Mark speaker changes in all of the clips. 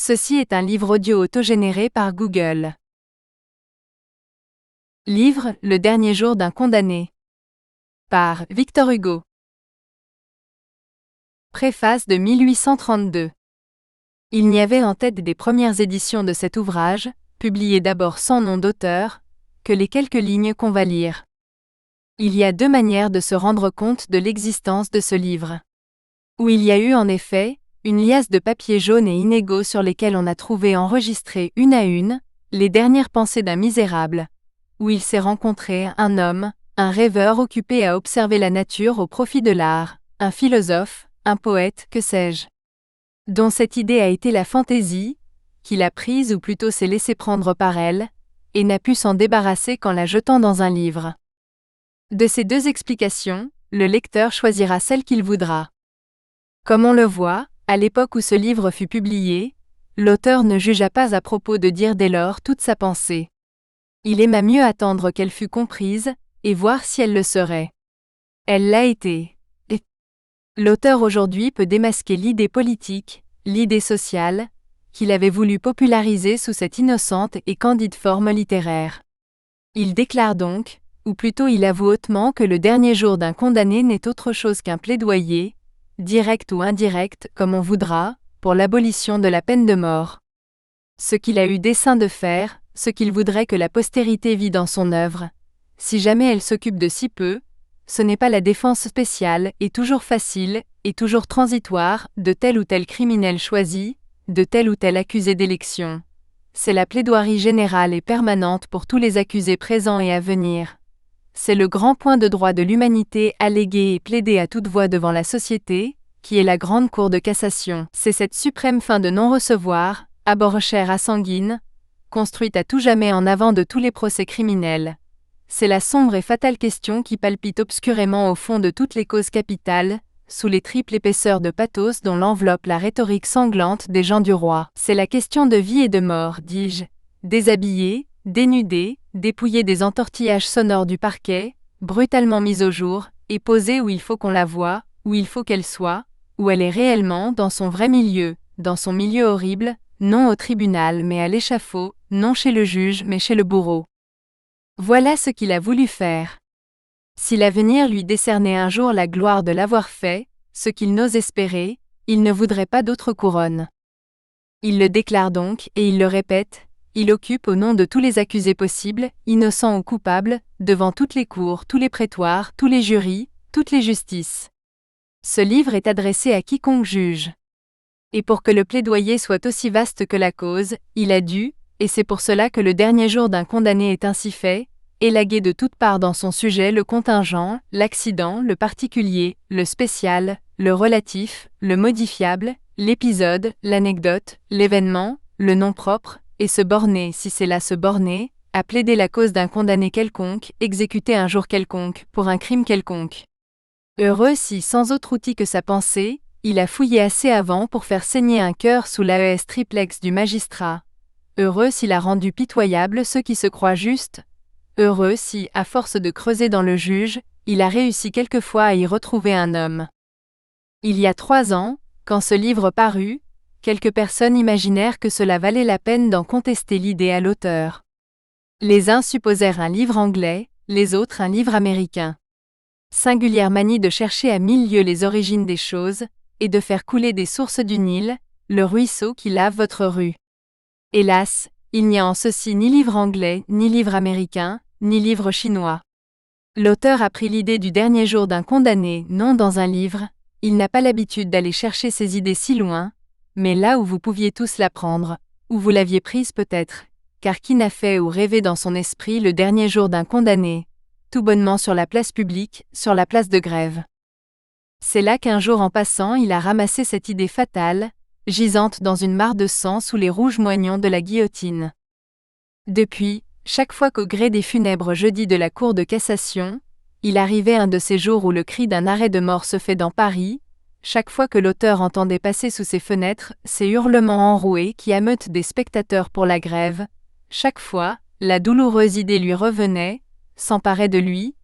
Speaker 1: Ceci est un livre audio autogénéré par Google. Livre Le dernier jour d'un condamné. Par Victor Hugo. Préface de 1832. Il n'y avait en tête des premières éditions de cet ouvrage, publié d'abord sans nom d'auteur, que les quelques lignes qu'on va lire. Il y a deux manières de se rendre compte de l'existence de ce livre. Où il y a eu en effet, une liasse de papiers jaunes et inégaux sur lesquels on a trouvé enregistrées une à une, les dernières pensées d'un misérable, où il s'est rencontré un homme, un rêveur occupé à observer la nature au profit de l'art, un philosophe, un poète, que sais-je, dont cette idée a été la fantaisie, qu'il a prise ou plutôt s'est laissé prendre par elle, et n'a pu s'en débarrasser qu'en la jetant dans un livre. De ces deux explications, le lecteur choisira celle qu'il voudra. Comme on le voit, à l'époque où ce livre fut publié, l'auteur ne jugea pas à propos de dire dès lors toute sa pensée. Il aima mieux attendre qu'elle fût comprise, et voir si elle le serait. Elle l'a été. Et l'auteur aujourd'hui peut démasquer l'idée politique, l'idée sociale, qu'il avait voulu populariser sous cette innocente et candide forme littéraire. Il déclare donc, ou plutôt il avoue hautement que le dernier jour d'un condamné n'est autre chose qu'un plaidoyer, direct ou indirect, comme on voudra, pour l'abolition de la peine de mort. Ce qu'il a eu dessein de faire, ce qu'il voudrait que la postérité vît dans son œuvre, si jamais elle s'occupe de si peu, ce n'est pas la défense spéciale et toujours facile, et toujours transitoire, de tel ou tel criminel choisi, de tel ou tel accusé d'élection. C'est la plaidoirie générale et permanente pour tous les accusés présents et à venir. C'est le grand point de droit de l'humanité allégué et plaidé à toute voix devant la société, qui est la grande cour de cassation. C'est cette suprême fin de non-recevoir, abord cher à sanguine, construite à tout jamais en avant de tous les procès criminels. C'est la sombre et fatale question qui palpite obscurément au fond de toutes les causes capitales, sous les triples épaisseurs de pathos dont l'enveloppe la rhétorique sanglante des gens du roi. C'est la question de vie et de mort, dis-je, déshabillé, dénudé, dépouillé des entortillages sonores du parquet, brutalement mise au jour, et posée où il faut qu'on la voie, où il faut qu'elle soit, où elle est réellement dans son vrai milieu, dans son milieu horrible, non au tribunal mais à l'échafaud, non chez le juge mais chez le bourreau. Voilà ce qu'il a voulu faire. Si l'avenir lui décernait un jour la gloire de l'avoir fait, ce qu'il n'ose espérer, il ne voudrait pas d'autre couronne. Il le déclare donc, et il le répète, il occupe au nom de tous les accusés possibles, innocents ou coupables, devant toutes les cours, tous les prétoires, tous les jurys, toutes les justices. Ce livre est adressé à quiconque juge. Et pour que le plaidoyer soit aussi vaste que la cause, il a dû, et c'est pour cela que le dernier jour d'un condamné est ainsi fait, élaguer de toutes parts dans son sujet le contingent, l'accident, le particulier, le spécial, le relatif, le modifiable, l'épisode, l'anecdote, l'événement, le nom propre, et se borner, si c'est là se borner, à plaider la cause d'un condamné quelconque, exécuté un jour quelconque, pour un crime quelconque. Heureux si, sans autre outil que sa pensée, il a fouillé assez avant pour faire saigner un cœur sous l'AES triplex du magistrat. Heureux s'il a rendu pitoyable ceux qui se croient justes. Heureux si, à force de creuser dans le juge, il a réussi quelquefois à y retrouver un homme. Il y a 3 ans, quand ce livre parut, quelques personnes imaginèrent que cela valait la peine d'en contester l'idée à l'auteur. Les uns supposèrent un livre anglais, les autres un livre américain. Singulière manie de chercher à 1000 lieues les origines des choses, et de faire couler des sources du Nil, le ruisseau qui lave votre rue. Hélas, il n'y a en ceci ni livre anglais, ni livre américain, ni livre chinois. L'auteur a pris l'idée du dernier jour d'un condamné, non dans un livre, il n'a pas l'habitude d'aller chercher ses idées si loin, mais là où vous pouviez tous la prendre, où vous l'aviez prise peut-être, car qui n'a fait ou rêvé dans son esprit le dernier jour d'un condamné, tout bonnement sur la place publique, sur la place de grève. C'est là qu'un jour en passant il a ramassé cette idée fatale, gisante dans une mare de sang sous les rouges moignons de la guillotine. Depuis, chaque fois qu'au gré des funèbres jeudis de la Cour de cassation, il arrivait un de ces jours où le cri d'un arrêt de mort se fait dans Paris, chaque fois que l'auteur entendait passer sous ses fenêtres ces hurlements enroués qui ameutent des spectateurs pour la grève, chaque fois, la douloureuse idée lui revenait, s'emparait de lui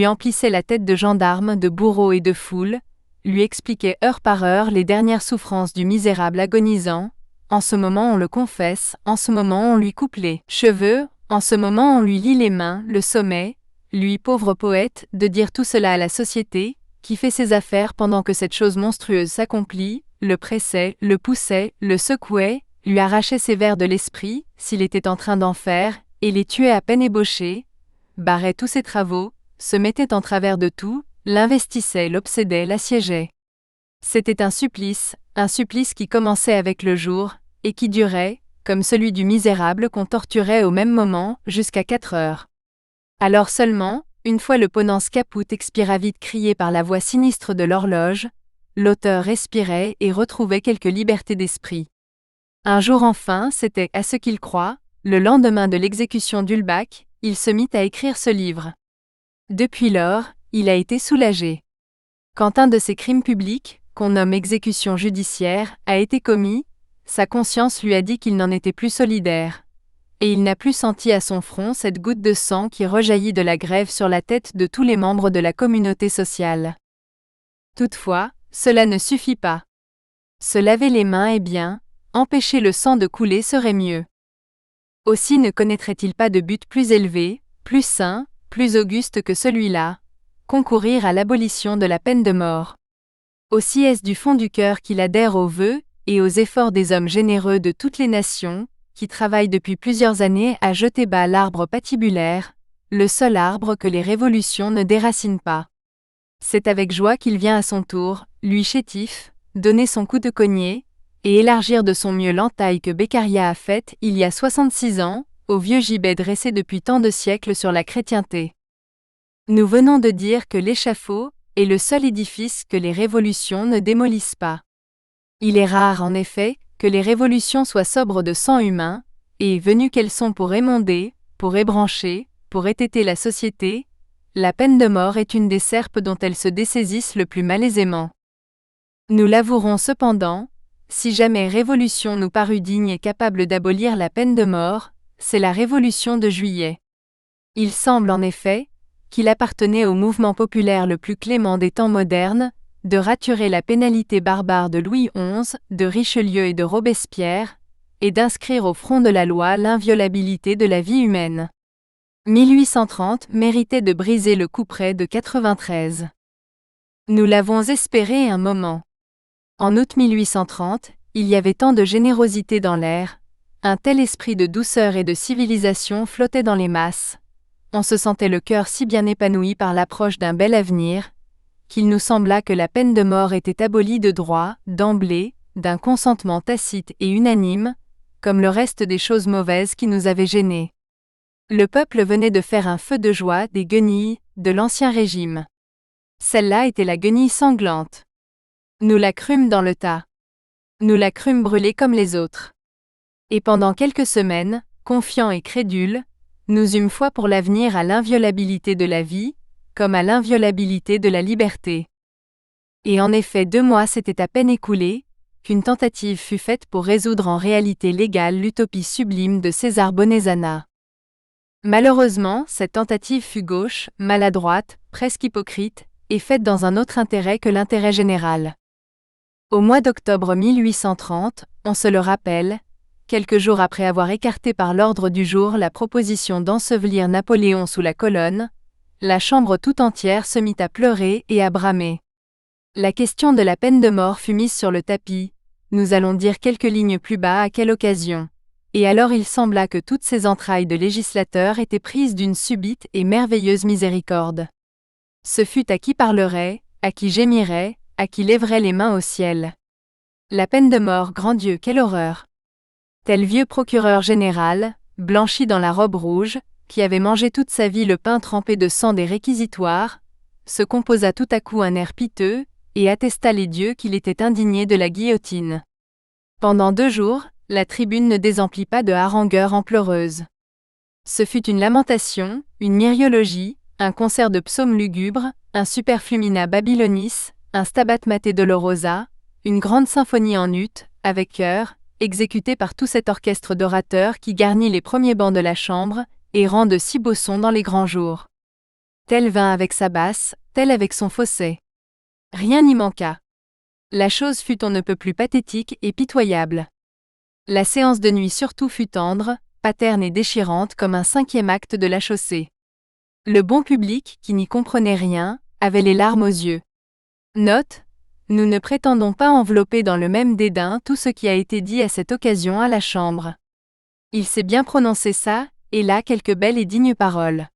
Speaker 1: emplissait la tête de gendarmes, de bourreaux et de foules, lui expliquait heure par heure les dernières souffrances du misérable agonisant, en ce moment on le confesse, en ce moment on lui coupe les cheveux, en ce moment on lui lie les mains, le sommet, lui pauvre poète, de dire tout cela à la société, qui fait ses affaires pendant que cette chose monstrueuse s'accomplit, le pressait, le poussait, le secouait, lui arrachait ses vers de l'esprit, s'il était en train d'en faire, et les tuait à peine ébauchés, barrait tous ses travaux, se mettait en travers de tout, l'investissait, l'obsédait, l'assiégeait. C'était un supplice qui commençait avec le jour, et qui durait, comme celui du misérable qu'on torturait au même moment, jusqu'à 4 heures. Alors seulement, une fois le ponence caput expira vite crié par la voix sinistre de l'horloge, l'auteur respirait et retrouvait quelque liberté d'esprit. Un jour enfin, c'était, à ce qu'il croit, le lendemain de l'exécution d'Ulbach, il se mit à écrire ce livre. Depuis lors, il a été soulagé. Quand un de ces crimes publics, qu'on nomme exécution judiciaire, a été commis, sa conscience lui a dit qu'il n'en était plus solidaire. Et il n'a plus senti à son front cette goutte de sang qui rejaillit de la grève sur la tête de tous les membres de la communauté sociale. Toutefois, cela ne suffit pas. Se laver les mains est bien, empêcher le sang de couler serait mieux. Aussi ne connaîtrait-il pas de but plus élevé, plus saint, plus auguste que celui-là, concourir à l'abolition de la peine de mort. Aussi est-ce du fond du cœur qu'il adhère aux vœux et aux efforts des hommes généreux de toutes les nations, qui travaillent depuis plusieurs années à jeter bas l'arbre patibulaire, le seul arbre que les révolutions ne déracinent pas. C'est avec joie qu'il vient à son tour, lui chétif, donner son coup de cognée, et élargir de son mieux l'entaille que Beccaria a faite il y a 66 ans, au vieux gibet dressé depuis tant de siècles sur la chrétienté. Nous venons de dire que l'échafaud est le seul édifice que les révolutions ne démolissent pas. Il est rare en effet que les révolutions soient sobres de sang humain, et venues qu'elles sont pour émonder, pour ébrancher, pour étêter la société, la peine de mort est une des serpes dont elles se dessaisissent le plus malaisément. Nous l'avouerons cependant, si jamais révolution nous parut digne et capable d'abolir la peine de mort, c'est la Révolution de Juillet. Il semble en effet qu'il appartenait au mouvement populaire le plus clément des temps modernes, de raturer la pénalité barbare de Louis XI, de Richelieu et de Robespierre, et d'inscrire au front de la loi l'inviolabilité de la vie humaine. 1830 méritait de briser le couperet de 93. Nous l'avons espéré un moment. En août 1830, il y avait tant de générosité dans l'air, un tel esprit de douceur et de civilisation flottait dans les masses. On se sentait le cœur si bien épanoui par l'approche d'un bel avenir, qu'il nous sembla que la peine de mort était abolie de droit, d'emblée, d'un consentement tacite et unanime, comme le reste des choses mauvaises qui nous avaient gênés. Le peuple venait de faire un feu de joie des guenilles de l'Ancien Régime. Celle-là était la guenille sanglante. Nous la crûmes dans le tas. Nous la crûmes brûlée comme les autres. Et pendant quelques semaines, confiants et crédules, nous eûmes foi pour l'avenir à l'inviolabilité de la vie, comme à l'inviolabilité de la liberté. Et en effet 2 mois s'étaient à peine écoulés, qu'une tentative fut faite pour résoudre en réalité légale l'utopie sublime de César Bonezana. Malheureusement, cette tentative fut gauche, maladroite, presque hypocrite, et faite dans un autre intérêt que l'intérêt général. Au mois d'octobre 1830, on se le rappelle, quelques jours après avoir écarté par l'ordre du jour la proposition d'ensevelir Napoléon sous la colonne, la Chambre tout entière se mit à pleurer et à bramer. La question de la peine de mort fut mise sur le tapis, nous allons dire quelques lignes plus bas à quelle occasion. Et alors il sembla que toutes ces entrailles de législateurs étaient prises d'une subite et merveilleuse miséricorde. Ce fut à qui parlerait, à qui gémirait, à qui lèverait les mains au ciel. La peine de mort, grand Dieu, quelle horreur! Tel vieux procureur général, blanchi dans la robe rouge, qui avait mangé toute sa vie le pain trempé de sang des réquisitoires, se composa tout à coup un air piteux, et attesta les dieux qu'il était indigné de la guillotine. Pendant 2 jours, la tribune ne désemplit pas de harangueurs en pleureuses. Ce fut une lamentation, une myriologie, un concert de psaumes lugubres, un superflumina babylonis, un stabat mater dolorosa, une grande symphonie en ut, avec chœur, exécutée par tout cet orchestre d'orateurs qui garnit les premiers bancs de la chambre, et rend de si beaux sons dans les grands jours. Tel vint avec sa basse, tel avec son fausset. Rien n'y manqua. La chose fut on ne peut plus pathétique et pitoyable. La séance de nuit surtout fut tendre, paterne et déchirante comme un 5e acte de la chaussée. Le bon public, qui n'y comprenait rien, avait les larmes aux yeux. Note: nous ne prétendons pas envelopper dans le même dédain tout ce qui a été dit à cette occasion à la Chambre. Il s'est bien prononcé ça, et là quelques belles et dignes paroles.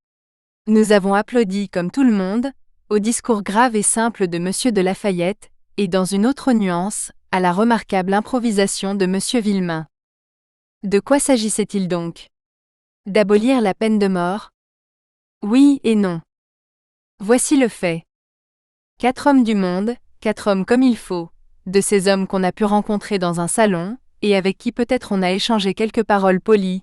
Speaker 1: Nous avons applaudi comme tout le monde, au discours grave et simple de M. de Lafayette, et dans une autre nuance, à la remarquable improvisation de M. Villemain. De quoi s'agissait-il donc? D'abolir la peine de mort? Oui et non. Voici le fait. 4 hommes du monde, 4 hommes comme il faut, de ces hommes qu'on a pu rencontrer dans un salon, et avec qui peut-être on a échangé quelques paroles polies.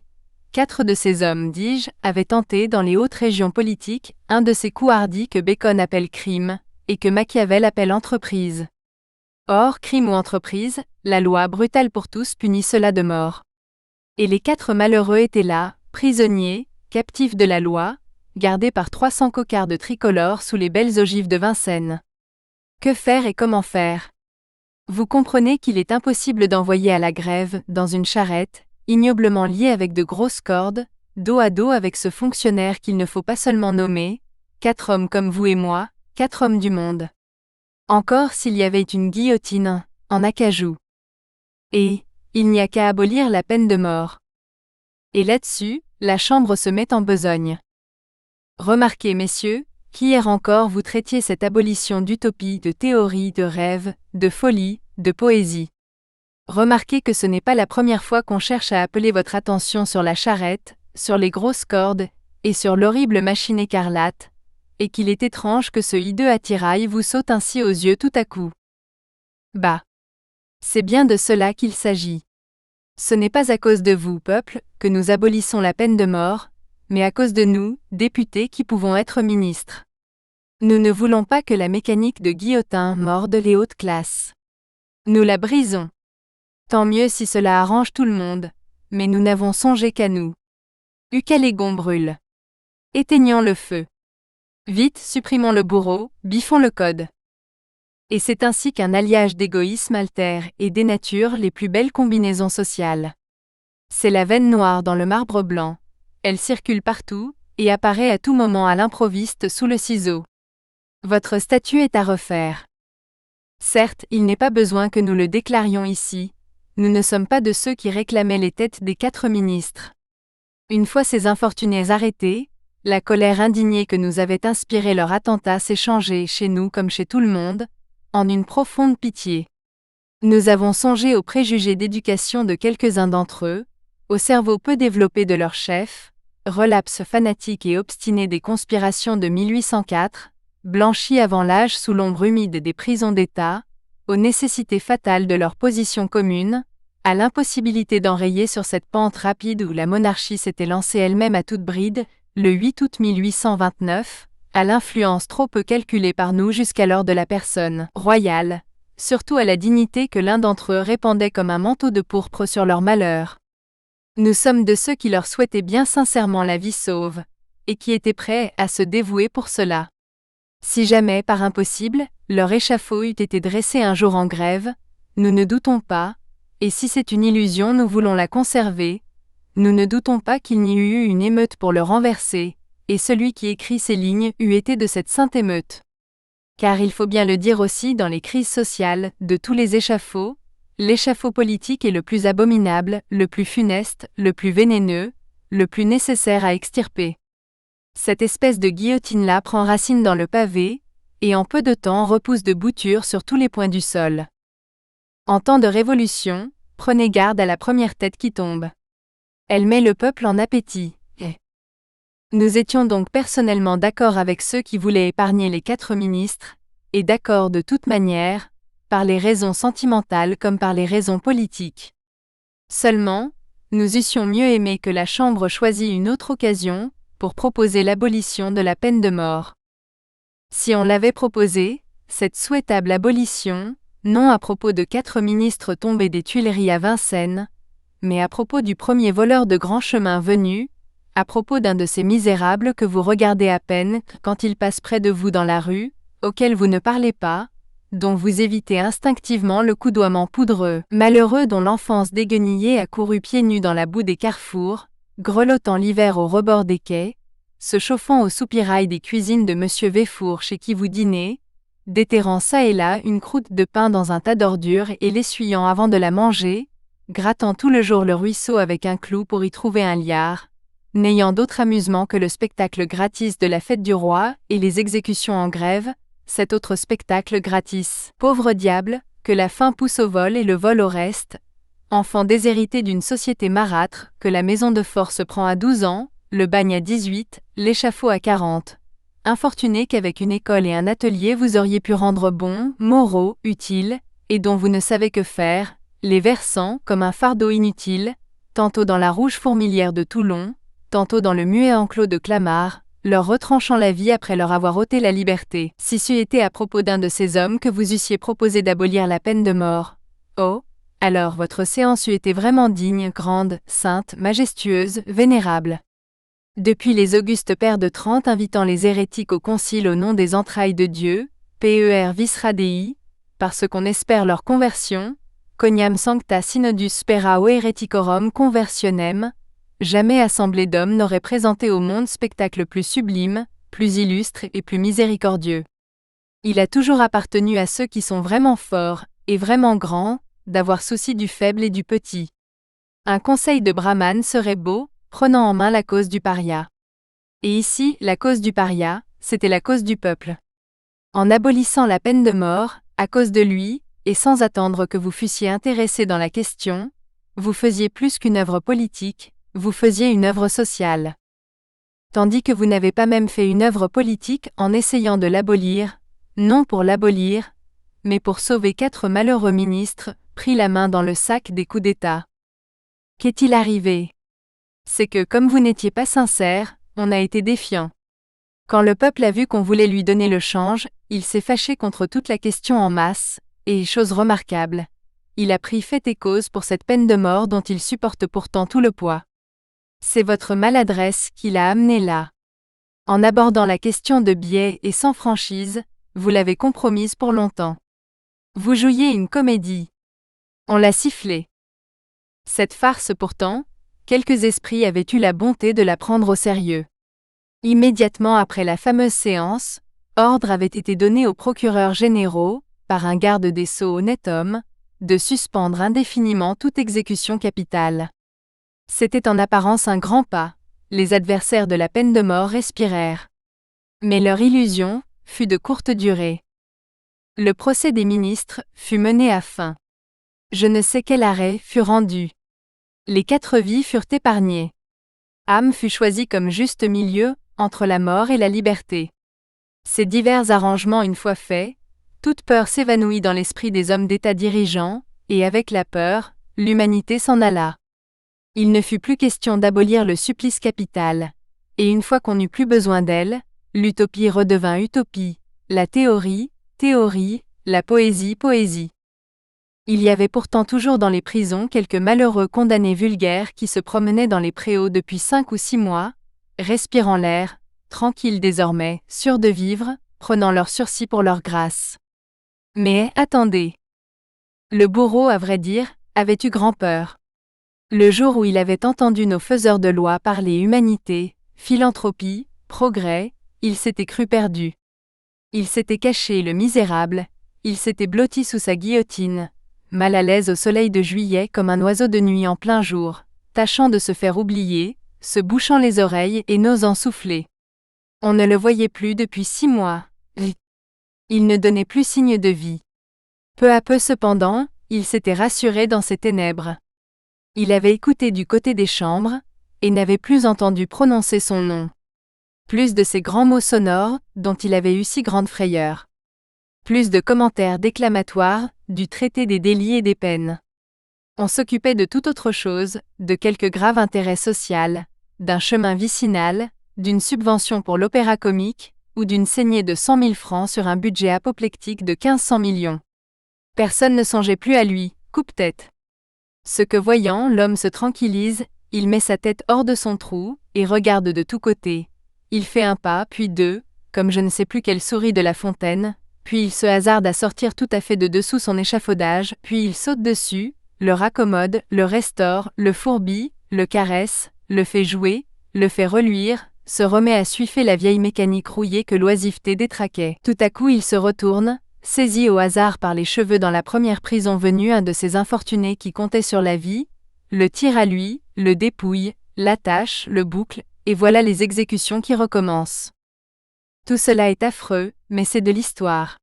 Speaker 1: 4 de ces hommes, dis-je, avaient tenté dans les hautes régions politiques un de ces coups hardis que Bacon appelle crime, et que Machiavel appelle entreprise. Or, crime ou entreprise, la loi brutale pour tous punit cela de mort. Et les 4 malheureux étaient là, prisonniers, captifs de la loi, gardés par 300 cocardes tricolores sous les belles ogives de Vincennes. Que faire et comment faire? Vous comprenez qu'il est impossible d'envoyer à la grève, dans une charrette, ignoblement liée avec de grosses cordes, dos à dos avec ce fonctionnaire qu'il ne faut pas seulement nommer, 4 hommes comme vous et moi, 4 hommes du monde. Encore s'il y avait une guillotine, en acajou. Et, il n'y a qu'à abolir la peine de mort. Et là-dessus, la Chambre se met en besogne. Remarquez, messieurs, qu'hier encore vous traitiez cette abolition d'utopie, de théorie, de rêve, de folie, de poésie. Remarquez que ce n'est pas la première fois qu'on cherche à appeler votre attention sur la charrette, sur les grosses cordes, et sur l'horrible machine écarlate, et qu'il est étrange que ce hideux attirail vous saute ainsi aux yeux tout à coup. Bah! C'est bien de cela qu'il s'agit. Ce n'est pas à cause de vous, peuple, que nous abolissons la peine de mort, mais à cause de nous, députés qui pouvons être ministres. Nous ne voulons pas que la mécanique de guillotin morde les hautes classes. Nous la brisons. Tant mieux si cela arrange tout le monde, mais nous n'avons songé qu'à nous. Ucalégon brûle. Éteignons le feu. Vite, supprimons le bourreau, biffons le code. Et c'est ainsi qu'un alliage d'égoïsme altère et dénature les plus belles combinaisons sociales. C'est la veine noire dans le marbre blanc. Elle circule partout, et apparaît à tout moment à l'improviste sous le ciseau. Votre statut est à refaire. Certes, il n'est pas besoin que nous le déclarions ici, nous ne sommes pas de ceux qui réclamaient les têtes des 4 ministres. Une fois ces infortunés arrêtés, la colère indignée que nous avait inspiré leur attentat s'est changée chez nous comme chez tout le monde, en une profonde pitié. Nous avons songé aux préjugés d'éducation de quelques-uns d'entre eux, au cerveau peu développé de leur chef, relapse fanatique et obstiné des conspirations de 1804, blanchis avant l'âge sous l'ombre humide des prisons d'État, aux nécessités fatales de leur position commune, à l'impossibilité d'enrayer sur cette pente rapide où la monarchie s'était lancée elle-même à toute bride, le 8 août 1829, à l'influence trop peu calculée par nous jusqu'alors de la personne royale, surtout à la dignité que l'un d'entre eux répandait comme un manteau de pourpre sur leur malheur. Nous sommes de ceux qui leur souhaitaient bien sincèrement la vie sauve, et qui étaient prêts à se dévouer pour cela. Si jamais, par impossible, leur échafaud eût été dressé un jour en grève, nous ne doutons pas, et si c'est une illusion nous voulons la conserver, nous ne doutons pas qu'il n'y eût eu une émeute pour le renverser, et celui qui écrit ces lignes eût été de cette sainte émeute. Car il faut bien le dire aussi dans les crises sociales, de tous les échafauds, l'échafaud politique est le plus abominable, le plus funeste, le plus vénéneux, le plus nécessaire à extirper. Cette espèce de guillotine-là prend racine dans le pavé, et en peu de temps repousse de boutures sur tous les points du sol. En temps de révolution, prenez garde à la première tête qui tombe. Elle met le peuple en appétit. Nous étions donc personnellement d'accord avec ceux qui voulaient épargner les 4 ministres, et d'accord de toute manière, par les raisons sentimentales comme par les raisons politiques. Seulement, nous eussions mieux aimé que la Chambre choisît une autre occasion, pour proposer l'abolition de la peine de mort. Si on l'avait proposée, cette souhaitable abolition, non à propos de 4 ministres tombés des Tuileries à Vincennes, mais à propos du premier voleur de grand chemin venu, à propos d'un de ces misérables que vous regardez à peine quand il passe près de vous dans la rue, auquel vous ne parlez pas, dont vous évitez instinctivement le coudoiement poudreux. Malheureux dont l'enfance déguenillée a couru pieds nus dans la boue des carrefours, grelottant l'hiver au rebord des quais, se chauffant au soupirail des cuisines de Monsieur Véfour chez qui vous dînez, déterrant çà et là une croûte de pain dans un tas d'ordures et l'essuyant avant de la manger, grattant tout le jour le ruisseau avec un clou pour y trouver un liard, n'ayant d'autre amusement que le spectacle gratis de la fête du roi et les exécutions en grève, cet autre spectacle gratis. Pauvre diable, que la faim pousse au vol et le vol au reste, enfant déshérité d'une société marâtre, que la maison de force prend à 12 ans, le bagne à 18, l'échafaud à 40. Infortuné qu'avec une école et un atelier vous auriez pu rendre bons, moraux, utiles, et dont vous ne savez que faire, les versant comme un fardeau inutile, tantôt dans la rouge fourmilière de Toulon, tantôt dans le muet enclos de Clamart, leur retranchant la vie après leur avoir ôté la liberté. Si c'eût été à propos d'un de ces hommes que vous eussiez proposé d'abolir la peine de mort, oh, alors votre séance eût été vraiment digne, grande, sainte, majestueuse, vénérable. Depuis les augustes pères de Trente invitant les hérétiques au concile au nom des entrailles de Dieu, per visra Dei, parce qu'on espère leur conversion, coniam sancta synodus spera hereticorum conversionem, jamais assemblée d'hommes n'aurait présenté au monde spectacle plus sublime, plus illustre et plus miséricordieux. Il a toujours appartenu à ceux qui sont vraiment forts, et vraiment grands, d'avoir souci du faible et du petit. Un conseil de Brahman serait beau, prenant en main la cause du paria. Et ici, la cause du paria, c'était la cause du peuple. En abolissant la peine de mort, à cause de lui, et sans attendre que vous fussiez intéressé dans la question, vous faisiez plus qu'une œuvre politique, vous faisiez une œuvre sociale. Tandis que vous n'avez pas même fait une œuvre politique en essayant de l'abolir, non pour l'abolir, mais pour sauver 4 malheureux ministres, pris la main dans le sac des coups d'État. Qu'est-il arrivé ? C'est que comme vous n'étiez pas sincère, on a été défiant. Quand le peuple a vu qu'on voulait lui donner le change, il s'est fâché contre toute la question en masse, et, chose remarquable, il a pris fait et cause pour cette peine de mort dont il supporte pourtant tout le poids. C'est votre maladresse qui l'a amené là. En abordant la question de biais et sans franchise, vous l'avez compromise pour longtemps. Vous jouiez une comédie. On l'a sifflé. Cette farce pourtant, quelques esprits avaient eu la bonté de la prendre au sérieux. Immédiatement après la fameuse séance, ordre avait été donné aux procureurs généraux, par un garde des sceaux honnête homme, de suspendre indéfiniment toute exécution capitale. C'était en apparence un grand pas, les adversaires de la peine de mort respirèrent. Mais leur illusion fut de courte durée. Le procès des ministres fut mené à fin. Je ne sais quel arrêt fut rendu. Les 4 vies furent épargnées. Âme fut choisi comme juste milieu entre la mort et la liberté. Ces divers arrangements une fois faits, toute peur s'évanouit dans l'esprit des hommes d'État dirigeants, et avec la peur, l'humanité s'en alla. Il ne fut plus question d'abolir le supplice capital, et une fois qu'on n'eut plus besoin d'elle, l'utopie redevint utopie, la théorie, théorie, la poésie, poésie. Il y avait pourtant toujours dans les prisons quelques malheureux condamnés vulgaires qui se promenaient dans les préaux depuis 5 ou 6 mois, respirant l'air, tranquilles désormais, sûrs de vivre, prenant leur sursis pour leur grâce. Mais, attendez. Le bourreau, à vrai dire, avait eu grand peur. Le jour où il avait entendu nos faiseurs de loi parler humanité, philanthropie, progrès, il s'était cru perdu. Il s'était caché, le misérable, il s'était blotti sous sa guillotine, mal à l'aise au soleil de juillet comme un oiseau de nuit en plein jour, tâchant de se faire oublier, se bouchant les oreilles et n'osant souffler. On ne le voyait plus depuis 6 mois. Il ne donnait plus signe de vie. Peu à peu cependant, il s'était rassuré dans ses ténèbres. Il avait écouté du côté des chambres, et n'avait plus entendu prononcer son nom. Plus de ces grands mots sonores, dont il avait eu si grande frayeur. Plus de commentaires déclamatoires, du traité des délits et des peines. On s'occupait de toute autre chose, de quelque grave intérêt social, d'un chemin vicinal, d'une subvention pour l'opéra comique, ou d'une saignée de 100 000 francs sur un budget apoplectique de 1500 millions. Personne ne songeait plus à lui, coupe-tête. Ce que voyant, l'homme se tranquillise, il met sa tête hors de son trou, et regarde de tous côtés. Il fait un pas, puis 2, comme je ne sais plus quelle souris de La Fontaine, puis il se hasarde à sortir tout à fait de dessous son échafaudage, puis il saute dessus, le raccommode, le restaure, le fourbit, le caresse, le fait jouer, le fait reluire, se remet à suifer la vieille mécanique rouillée que l'oisiveté détraquait. Tout à coup il se retourne, saisit au hasard par les cheveux dans la première prison venue un de ces infortunés qui comptaient sur la vie, le tire à lui, le dépouille, l'attache, le boucle, et voilà les exécutions qui recommencent. Tout cela est affreux, mais c'est de l'histoire.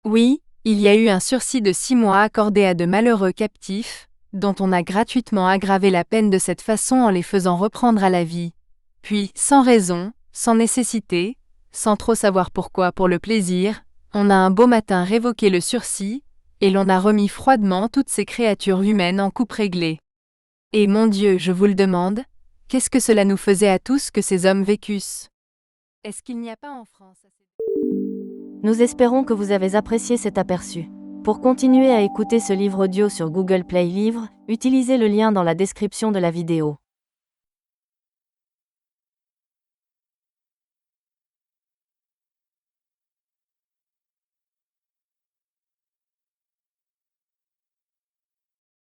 Speaker 1: Oui, il y a eu un sursis de 6 mois accordé à de malheureux captifs, dont on a gratuitement aggravé la peine de cette façon en les faisant reprendre à la vie. Puis, sans raison, sans nécessité, sans trop savoir pourquoi pour le plaisir, on a un beau matin révoqué le sursis, et l'on a remis froidement toutes ces créatures humaines en coupe réglée. Et mon Dieu, je vous le demande, qu'est-ce que cela nous faisait à tous que ces hommes vécussent? Est-ce qu'il n'y a pas en France
Speaker 2: Nous espérons que vous avez apprécié cet aperçu. Pour continuer à écouter ce livre audio sur Google Play Livres, utilisez le lien dans la description de la vidéo.